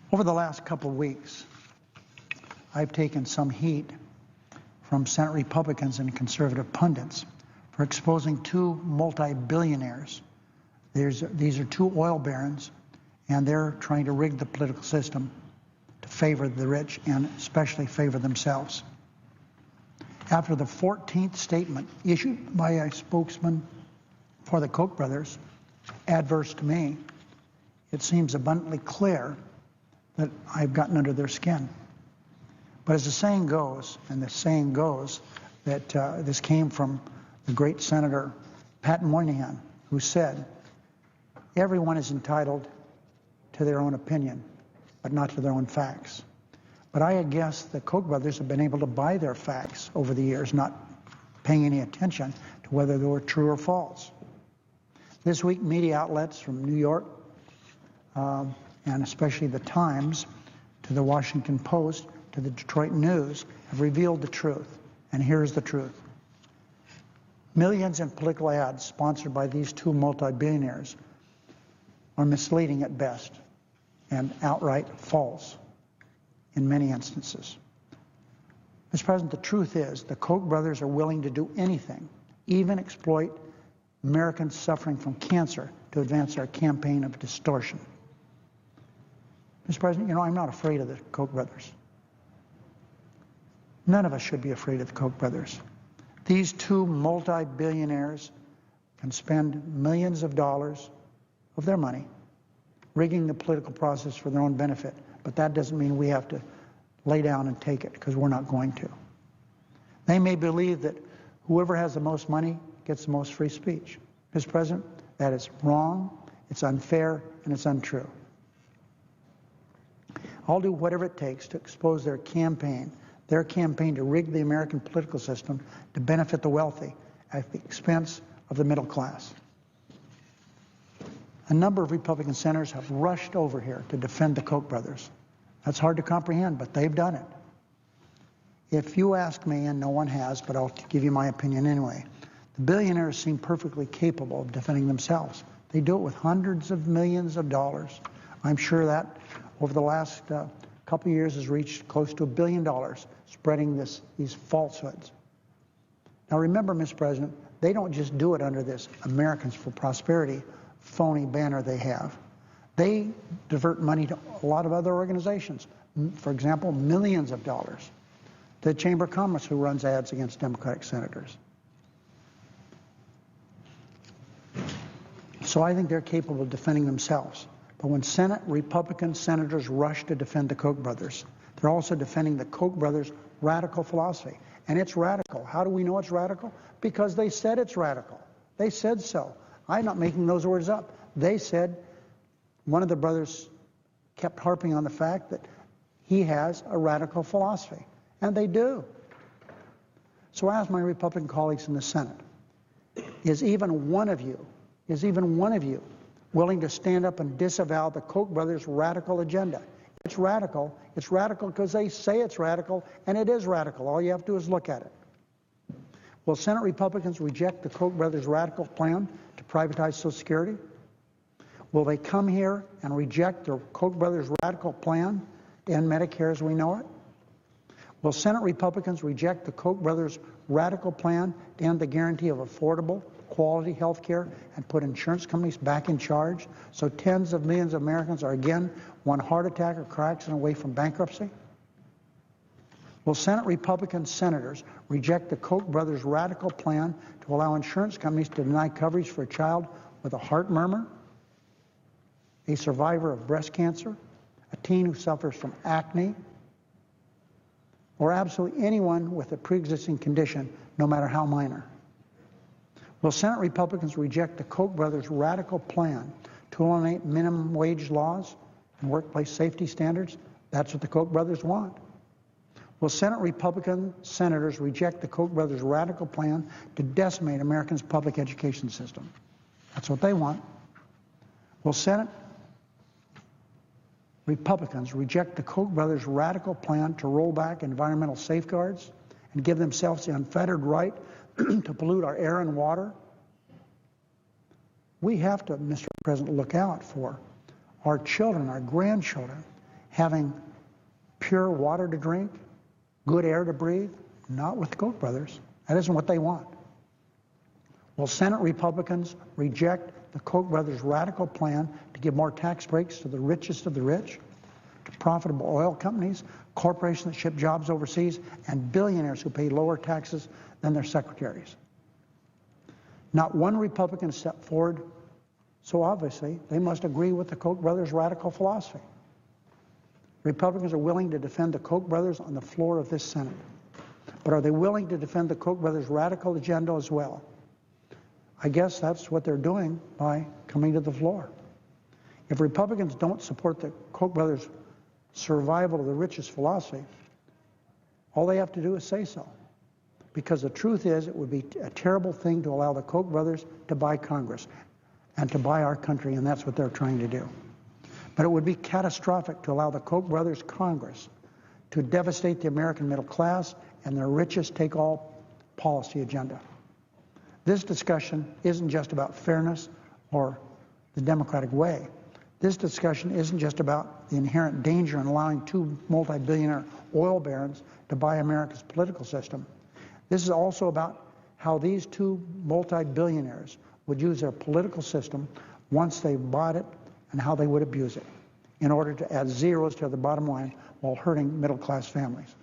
Over the last couple of weeks, I've taken some heat from Senate Republicans and conservative pundits for exposing two multi-billionaires. These are two oil barons, and they're trying to rig the political system to favor the rich and especially favor themselves. After the 14th statement issued by a spokesman for the Koch brothers, adverse to me, it seems abundantly clear that I've gotten under their skin. But as the saying goes, and the saying goes that this came from the great Senator Pat Moynihan, who said, everyone is entitled to their own opinion, but not to their own facts. But I guess the Koch brothers have been able to buy their facts over the years, not paying any attention to whether they were true or false. This week, media outlets from New York, and especially the Times, to the Washington Post, to the Detroit News, have revealed the truth. And here's the truth. Millions in political ads sponsored by these two multi-billionaires are misleading at best and outright false in many instances. Mr. President, the truth is the Koch brothers are willing to do anything, even exploit Americans suffering from cancer to advance their campaign of distortion. Mr. President, I'm not afraid of the Koch brothers. None of us should be afraid of the Koch brothers. These two multi-billionaires can spend millions of dollars of their money rigging the political process for their own benefit. But that doesn't mean we have to lay down and take it, because we're not going to. They may believe that whoever has the most money gets the most free speech. Mr. President, that is wrong, it's unfair, and it's untrue. I'll do whatever it takes to expose their campaign to rig the American political system to benefit the wealthy at the expense of the middle class. A number of Republican senators have rushed over here to defend the Koch brothers. That's hard to comprehend, but they've done it. If you ask me, and no one has, but I'll give you my opinion anyway, the billionaires seem perfectly capable of defending themselves. They do it with hundreds of millions of dollars. I'm sure that over the last couple of years has reached close to $1 billion spreading these falsehoods. Now remember, Mr. President, they don't just do it under this Americans for Prosperity phony banner they have. They divert money to a lot of other organizations. For example, millions of dollars to the Chamber of Commerce, who runs ads against Democratic senators. So I think they're capable of defending themselves. But when Senate Republican senators rush to defend the Koch brothers, they're also defending the Koch brothers' radical philosophy. And it's radical. How do we know it's radical? Because they said it's radical. They said so. I'm not making those words up. They said, one of the brothers kept harping on the fact that he has a radical philosophy. And they do. So I ask my Republican colleagues in the Senate, is even one of you willing to stand up and disavow the Koch brothers' radical agenda? It's radical. It's radical because they say it's radical, and it is radical. All you have to do is look at it. Will Senate Republicans reject the Koch brothers' radical plan to privatize Social Security? Will they come here and reject the Koch brothers' radical plan to end Medicare as we know it? Will Senate Republicans reject the Koch brothers' radical plan to end the guarantee of affordable, quality health care and put insurance companies back in charge so tens of millions of Americans are again one heart attack or car accident away from bankruptcy? Will Senate Republican senators reject the Koch brothers' radical plan to allow insurance companies to deny coverage for a child with a heart murmur, a survivor of breast cancer, a teen who suffers from acne, or absolutely anyone with a pre-existing condition, no matter how minor? Will Senate Republicans reject the Koch brothers' radical plan to eliminate minimum wage laws and workplace safety standards? That's what the Koch brothers want. Will Senate Republican senators reject the Koch brothers' radical plan to decimate Americans' public education system? That's what they want. Will Senate Republicans reject the Koch brothers' radical plan to roll back environmental safeguards and give themselves the unfettered right to pollute our air and water? We have to, Mr. President, look out for our children, our grandchildren, having pure water to drink, good air to breathe? Not with the Koch brothers. That isn't what they want. Will Senate Republicans reject the Koch brothers' radical plan to give more tax breaks to the richest of the rich, to profitable oil companies, corporations that ship jobs overseas, and billionaires who pay lower taxes than their secretaries? Not one Republican stepped forward, so obviously they must agree with the Koch brothers' radical philosophy. Republicans are willing to defend the Koch brothers on the floor of this Senate. But are they willing to defend the Koch brothers' radical agenda as well? I guess that's what they're doing by coming to the floor. If Republicans don't support the Koch brothers' survival of the richest philosophy, all they have to do is say so. Because the truth is, it would be a terrible thing to allow the Koch brothers to buy Congress and to buy our country, and that's what they're trying to do. But it would be catastrophic to allow the Koch brothers' Congress to devastate the American middle class and their richest take-all policy agenda. This discussion isn't just about fairness or the democratic way. This discussion isn't just about the inherent danger in allowing two multi-billionaire oil barons to buy America's political system. This is also about how these two multi-billionaires would use their political system once they bought it and how they would abuse it in order to add zeros to the bottom line while hurting middle-class families.